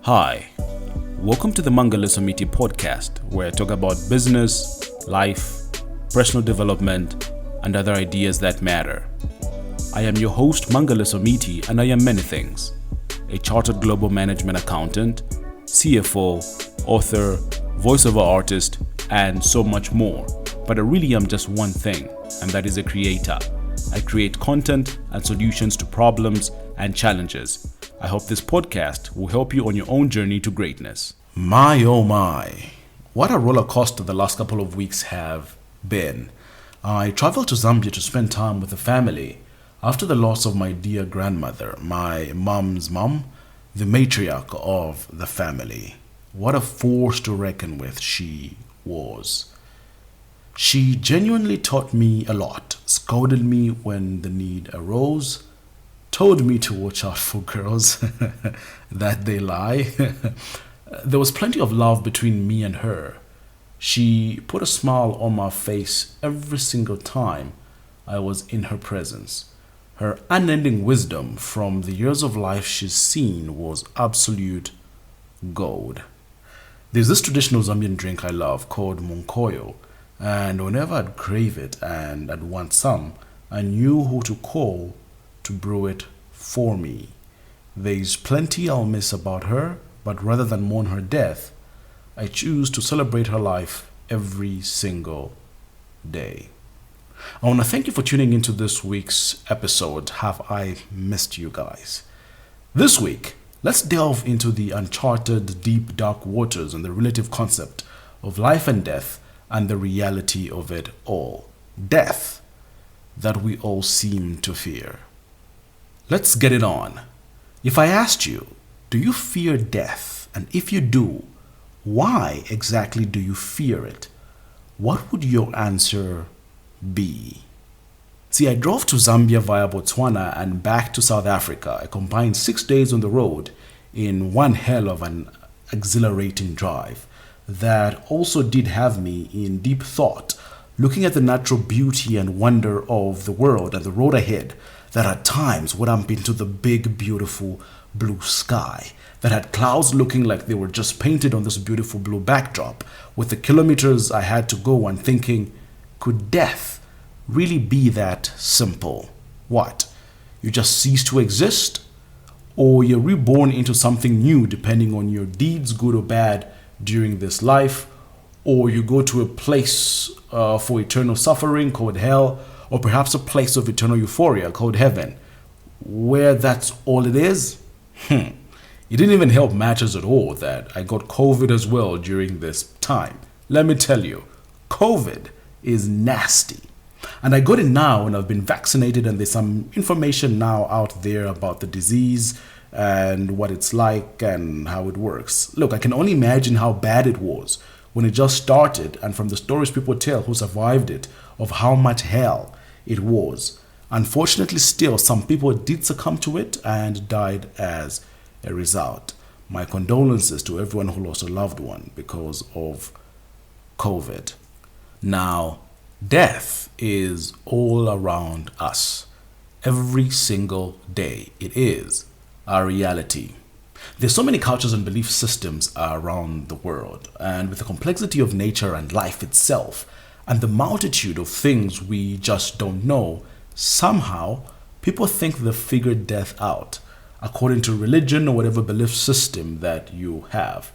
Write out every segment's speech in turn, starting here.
Hi, welcome to the Mangala Samiti podcast, where I talk about business, life, personal development, and other ideas that matter. I am your host, Mangala Samiti, and I am many things: a chartered global management accountant, CFO, author, voiceover artist, and so much more. But I really am just one thing, and that is a creator. I create content and solutions to problems and challenges. I hope this podcast will help you on your own journey to greatness. My oh my, what a roller coaster the last couple of weeks have been. I traveled to Zambia to spend time with the family after the loss of my dear grandmother, my mom's mom, the matriarch of the family. What a force to reckon with she was. She genuinely taught me a lot, scolded me when the need arose, told me to watch out for girls, that they lie. There was plenty of love between me and her. She put a smile on my face every single time I was in her presence. Her unending wisdom from the years of life she's seen was absolute gold. There's this traditional Zambian drink I love called munkoyo, and whenever I'd crave it and I'd want some, I knew who to call to brew it for me. There's plenty I'll miss about her, but rather than mourn her death, I choose to celebrate her life every single day. I want to thank you for tuning into this week's episode. Have I missed you guys? This week, let's delve into the uncharted, deep, dark waters and the relative concept of life and death and the reality of it all. Death that we all seem to fear. Let's get it on. If I asked you, do you fear death? And if you do, why exactly do you fear it? What would your answer be? See, I drove to Zambia via Botswana and back to South Africa. I combined 6 days on the road in one hell of an exhilarating drive that also did have me in deep thought, looking at the natural beauty and wonder of the world and the road ahead that at times would bump into the big, beautiful blue sky that had clouds looking like they were just painted on this beautiful blue backdrop with the kilometers I had to go, and thinking, could death really be that simple? What? You just cease to exist? Or you're reborn into something new depending on your deeds, good or bad, during this life? Or you go to a place for eternal suffering called hell, or perhaps a place of eternal euphoria called heaven, where that's all it is? It didn't even help matters at all that I got COVID as well during this time. Let me tell you, COVID is nasty. And I got it now, and I've been vaccinated, and there's some information now out there about the disease and what it's like and how it works. Look, I can only imagine how bad it was when it just started, and from the stories people tell who survived it, of how much hell it was. Unfortunately, still, some people did succumb to it and died as a result. My condolences to everyone who lost a loved one because of COVID. Now, death is all around us. Every single day, it is our reality. There's so many cultures and belief systems around the world, and with the complexity of nature and life itself, and the multitude of things we just don't know, somehow people think they've figured death out, according to religion or whatever belief system that you have.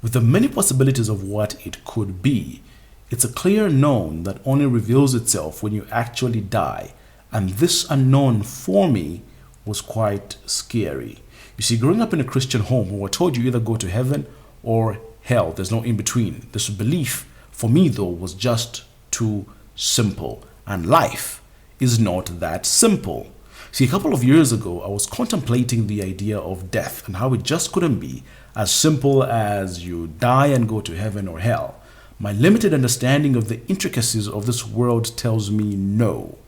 With the many possibilities of what it could be, it's a clear known that only reveals itself when you actually die, and this unknown for me was quite scary. You see, growing up in a Christian home, we were told you either go to heaven or hell. There's no in between. This belief, for me though, was just too simple. And life is not that simple. See, a couple of years ago, I was contemplating the idea of death and how it just couldn't be as simple as you die and go to heaven or hell. My limited understanding of the intricacies of this world tells me no,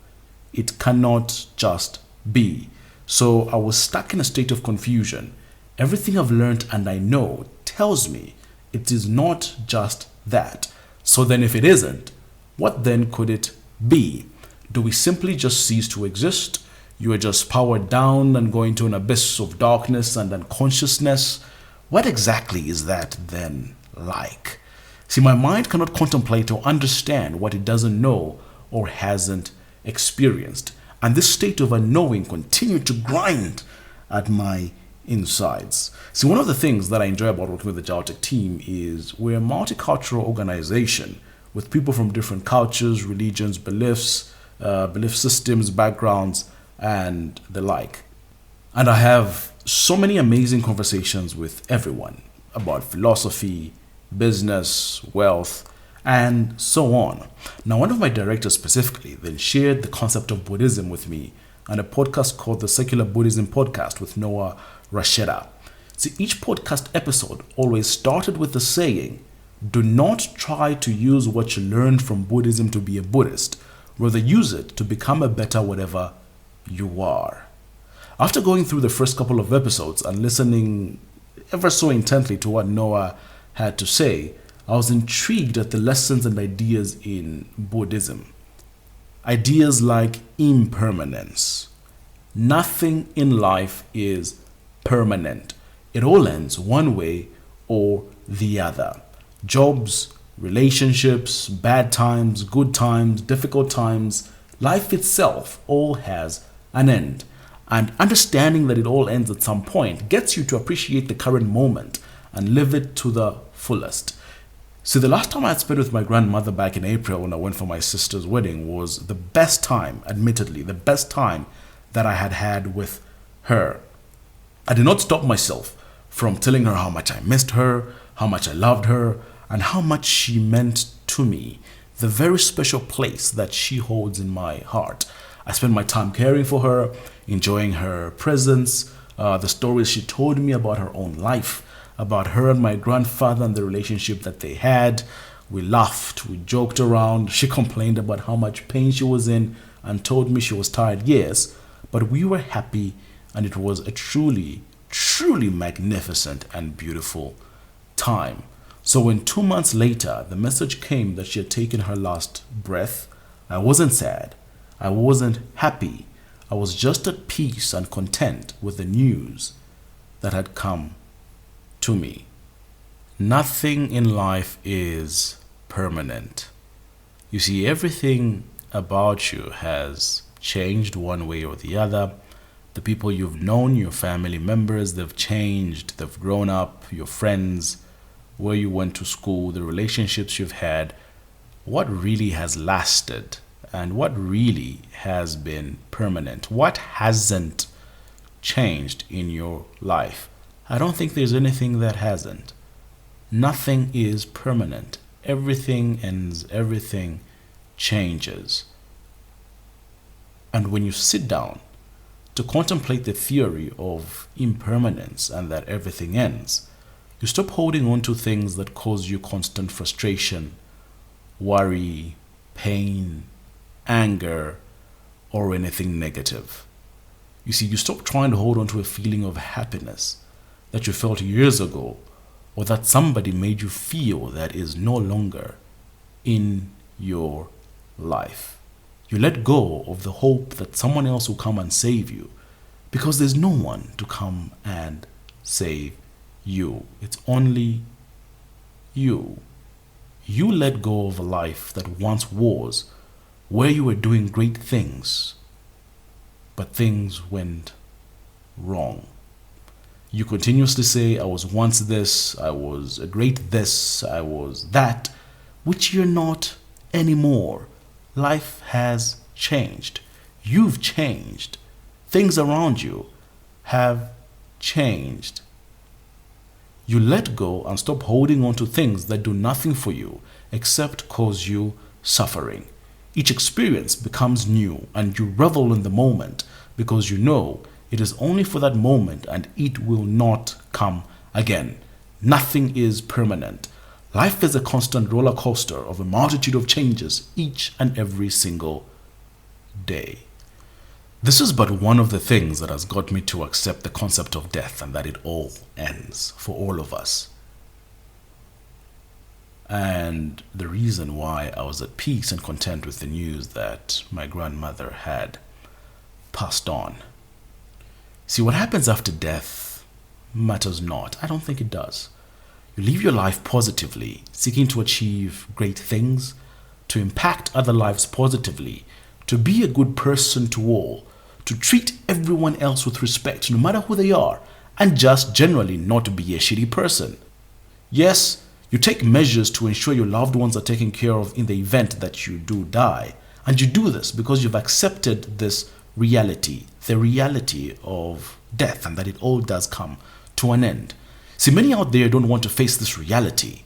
it cannot just be. So I was stuck in a state of confusion. Everything I've learned and I know tells me it is not just that. So then if it isn't, what then could it be? Do we simply just cease to exist? You are just powered down and go into an abyss of darkness and unconsciousness? What exactly is that then like? See, my mind cannot contemplate or understand what it doesn't know or hasn't experienced. And this state of unknowing continued to grind at my insides. See, one of the things that I enjoy about working with the Jaltech team is we're a multicultural organization with people from different cultures, religions, belief systems, backgrounds, and the like. And I have so many amazing conversations with everyone about philosophy, business, wealth, and so on. Now, one of my directors specifically then shared the concept of Buddhism with me on a podcast called the Secular Buddhism Podcast with Noah Rasheda. See, each podcast episode always started with the saying, do not try to use what you learned from Buddhism to be a Buddhist. Rather, use it to become a better whatever you are. After going through the first couple of episodes and listening ever so intently to what Noah had to say, I was intrigued at the lessons and ideas in Buddhism. Ideas like impermanence. Nothing in life is permanent. It all ends one way or the other. Jobs, relationships, bad times, good times, difficult times, life itself all has an end. And understanding that it all ends at some point gets you to appreciate the current moment and live it to the fullest. See, the last time I had spent with my grandmother back in April when I went for my sister's wedding was the best time, admittedly, the best time that I had had with her. I did not stop myself from telling her how much I missed her, how much I loved her, and how much she meant to me, the very special place that she holds in my heart. I spent my time caring for her, enjoying her presence, the stories she told me about her own life, about her and my grandfather and the relationship that they had. We laughed, we joked around. She complained about how much pain she was in and told me she was tired, yes, but we were happy, and it was a truly, truly magnificent and beautiful time. So when 2 months later, the message came that she had taken her last breath, I wasn't sad. I wasn't happy. I was just at peace and content with the news that had come to me. Nothing in life is permanent. You see, everything about you has changed one way or the other. The people you've known, your family members, they've changed, they've grown up, your friends, where you went to school, the relationships you've had. What really has lasted and what really has been permanent? What hasn't changed in your life? I don't think there's anything that hasn't. Nothing is permanent. Everything ends, everything changes. And when you sit down to contemplate the theory of impermanence and that everything ends, you stop holding on to things that cause you constant frustration, worry, pain, anger, or anything negative. You see, you stop trying to hold on to a feeling of happiness that you felt years ago, or that somebody made you feel that is no longer in your life. You let go of the hope that someone else will come and save you, because there's no one to come and save you. It's only you. You let go of a life that once was, where you were doing great things, but things went wrong. You continuously say, I was once this, I was a great this, I was that, which you're not anymore. Life has changed. You've changed. Things around you have changed. You let go and stop holding on to things that do nothing for you except cause you suffering. Each experience becomes new and you revel in the moment because you know it is only for that moment and it will not come again. Nothing is permanent. Life is a constant roller coaster of a multitude of changes each and every single day. This is but one of the things that has got me to accept the concept of death and that it all ends for all of us. And the reason why I was at peace and content with the news that my grandmother had passed on. See, what happens after death matters not. I don't think it does. You live your life positively, seeking to achieve great things, to impact other lives positively, to be a good person to all, to treat everyone else with respect, no matter who they are, and just generally not to be a shitty person. Yes, you take measures to ensure your loved ones are taken care of in the event that you do die. And you do this because you've accepted this reality, the reality of death, and that it all does come to an end. See, many out there don't want to face this reality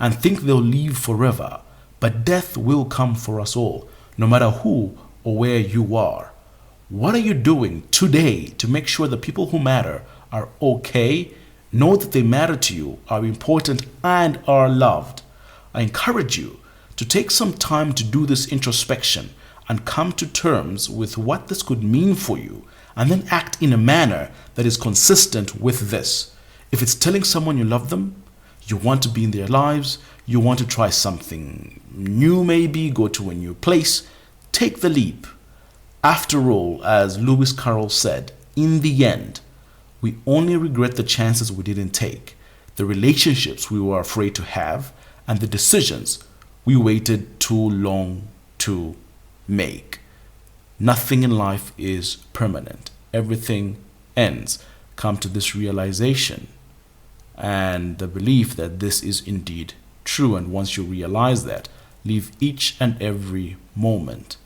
and think they'll live forever, but death will come for us all, no matter who or where you are. What are you doing today to make sure the people who matter are okay, know that they matter to you, are important, and are loved? I encourage you to take some time to do this introspection and come to terms with what this could mean for you, and then act in a manner that is consistent with this. If it's telling someone you love them, you want to be in their lives, you want to try something new, maybe go to a new place, take the leap. After all, as Lewis Carroll said, in the end, we only regret the chances we didn't take, the relationships we were afraid to have, and the decisions we waited too long to make. Nothing in life is permanent. Everything ends. Come to this realization and the belief that this is indeed true. And once you realize that, live each and every moment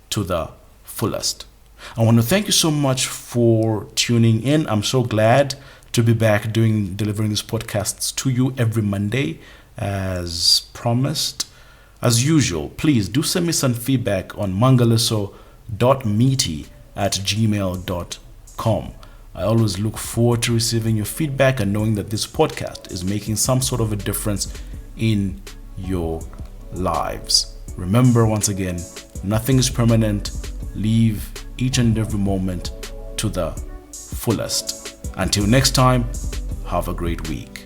to the fullest. I want to thank you so much for tuning in. I'm so glad to be back delivering these podcasts to you every Monday as promised. As usual, please do send me some feedback on mangaliso.meaty@gmail.com. I always look forward to receiving your feedback and knowing that this podcast is making some sort of a difference in your lives. Remember, once again, nothing is permanent. Live each and every moment to the fullest. Until next time, have a great week.